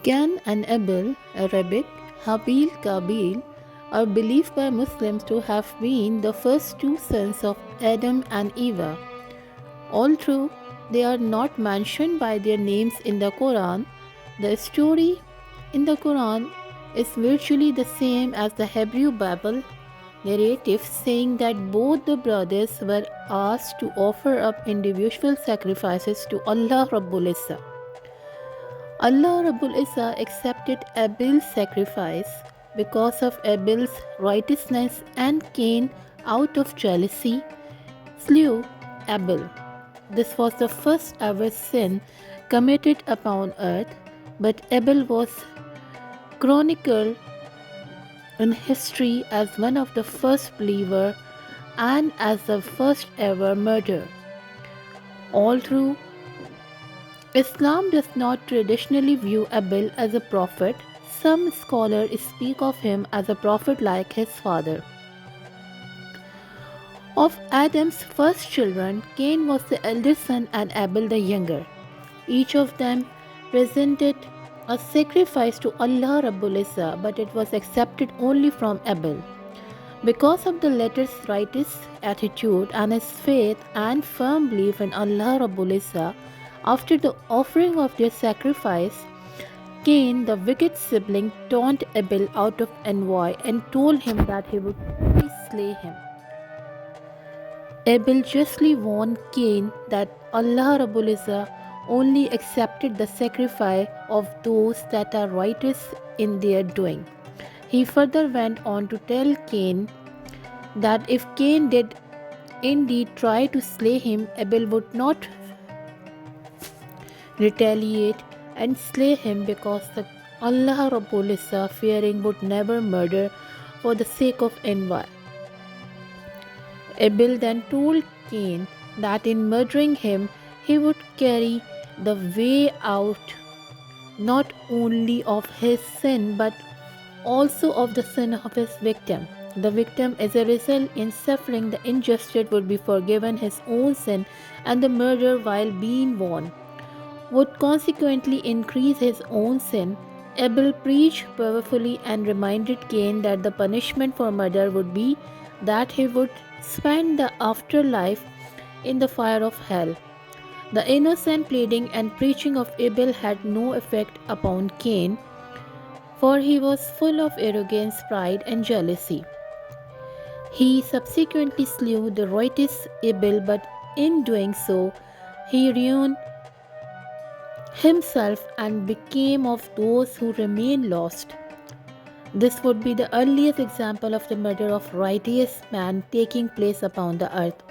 Cain and Abel, Arabic, Habil Qabil, are believed by Muslims to have been the first two sons of Adam and Eve. Although they are not mentioned by their names in the Quran, the story in the Quran is virtually the same as the Hebrew Bible narrative, saying that both the brothers were asked to offer up individual sacrifices to Allah Rabbul Izzah. Allah Rabbul Izzah accepted Abel's sacrifice because of Abel's righteousness, and Cain, out of jealousy, slew Abel. This was the first ever sin committed upon earth, but Abel was chronicled in history as one of the first believers and as the first ever murderer. Although Islam does not traditionally view Abel as a prophet, some scholars speak of him as a prophet like his father. Of Adam's first children, Cain was the elder son and Abel the younger. Each of them presented a sacrifice to Allah Rabbul Izzah, but it was accepted only from Abel. Because of the latter's righteous attitude and his faith and firm belief in Allah Rabbul Izzah, after the offering of their sacrifice, Cain, the wicked sibling, taunted Abel out of envy and told him that he would surely slay him. Abel justly warned Cain that Allah Rabbul Izzah only accepted the sacrifice of those that are righteous in their doing. He further went on to tell Cain that if Cain did indeed try to slay him, Abel would not retaliate and slay him, because the Allah Rabbul Izzah fearing would never murder for the sake of envy. Abel then told Cain that in murdering him, he would carry the way out not only of his sin but also of the sin of his victim. The victim, as a result in suffering the injustice, would be forgiven his own sin, and the murderer, while being warned, would consequently increase his own sin. Abel preached powerfully and reminded Cain that the punishment for murder would be that he would spend the afterlife in the fire of hell. The innocent pleading and preaching of Abel had no effect upon Cain, for he was full of arrogance, pride, and jealousy. He subsequently slew the righteous Abel, but in doing so, he ruined himself and became of those who remain lost. This would be the earliest example of the murder of righteous man taking place upon the earth.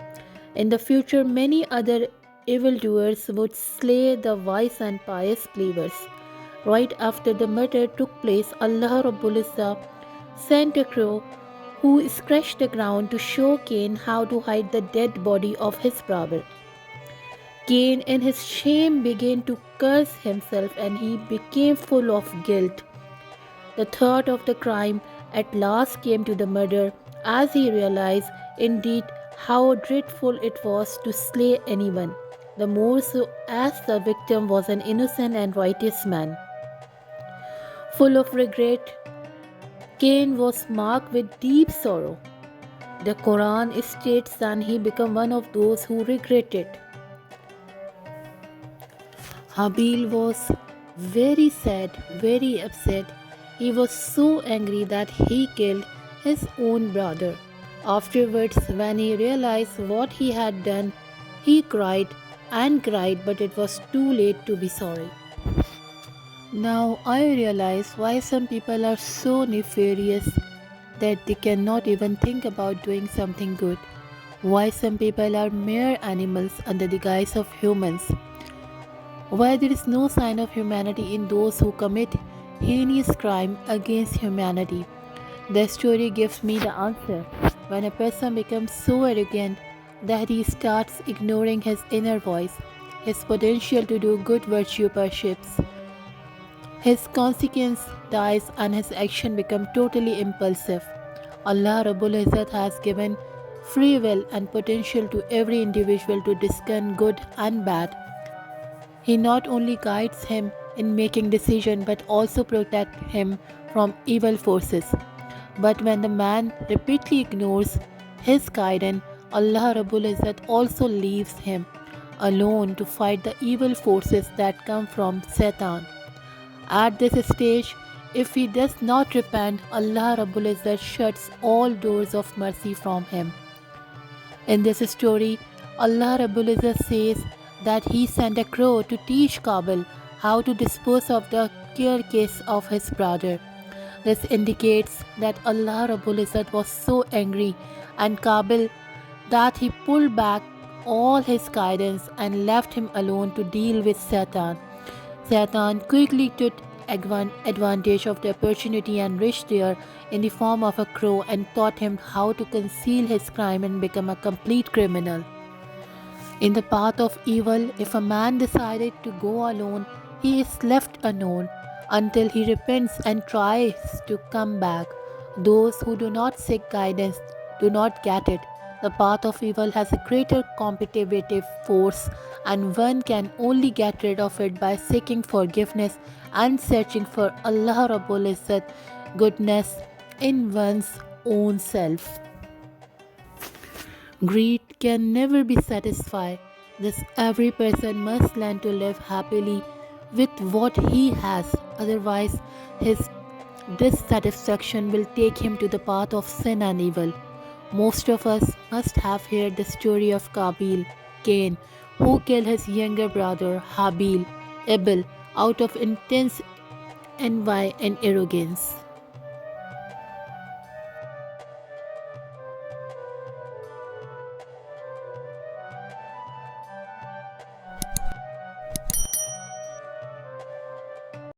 In the future, many other evildoers would slay the wise and pious believers. Right after the murder took place, Allah Rabbul Izzah sent a crow who scratched the ground to show Cain how to hide the dead body of his brother. Cain, in his shame, began to curse himself, and he became full of guilt. The thought of the crime at last came to the murderer, as he realized indeed how dreadful it was to slay anyone, the more so as the victim was an innocent and righteous man. Full of regret, Cain was marked with deep sorrow. The Quran states that he became one of those who regretted. Habil was very sad, very upset. He was so angry that he killed his own brother. Afterwards, when he realized what he had done, he cried and cried, but it was too late to be sorry. Now I realize why some people are so nefarious that they cannot even think about doing something good. Why some people are mere animals under the guise of humans. Why there is no sign of humanity in those who commit heinous crime against humanity. The story gives me the answer. When a person becomes so arrogant that he starts ignoring his inner voice, his potential to do good virtue perishes. His consequence dies and his action becomes totally impulsive. Allah Rabbul Izzat has given free will and potential to every individual to discern good and bad. He not only guides him in making decisions but also protect him from evil forces. But when the man repeatedly ignores his guidance, Allah Rabbul Izzat also leaves him alone to fight the evil forces that come from Satan. At this stage, if he does not repent, Allah Rabbul Izzat shuts all doors of mercy from him. In this story, Allah Rabbul Izzat says that he sent a crow to teach Qabil how to dispose of the carcass of his brother. This indicates that Allah Rabbul Izzat was so angry and Qabil that he pulled back all his guidance and left him alone to deal with Satan. Satan quickly took advantage of the opportunity and reached there in the form of a crow and taught him how to conceal his crime and become a complete criminal. In the path of evil, if a man decided to go alone, he is left alone until he repents and tries to come back. Those who do not seek guidance do not get it. The path of evil has a greater competitive force, and one can only get rid of it by seeking forgiveness and searching for Allah Rabbul Izzat goodness in one's own self. Greed can never be satisfied. Thus, every person must learn to live happily with what he has. Otherwise, his dissatisfaction will take him to the path of sin and evil. Most of us must have heard the story of Qabil, Cain, who killed his younger brother Habil, Qabil, out of intense envy and arrogance.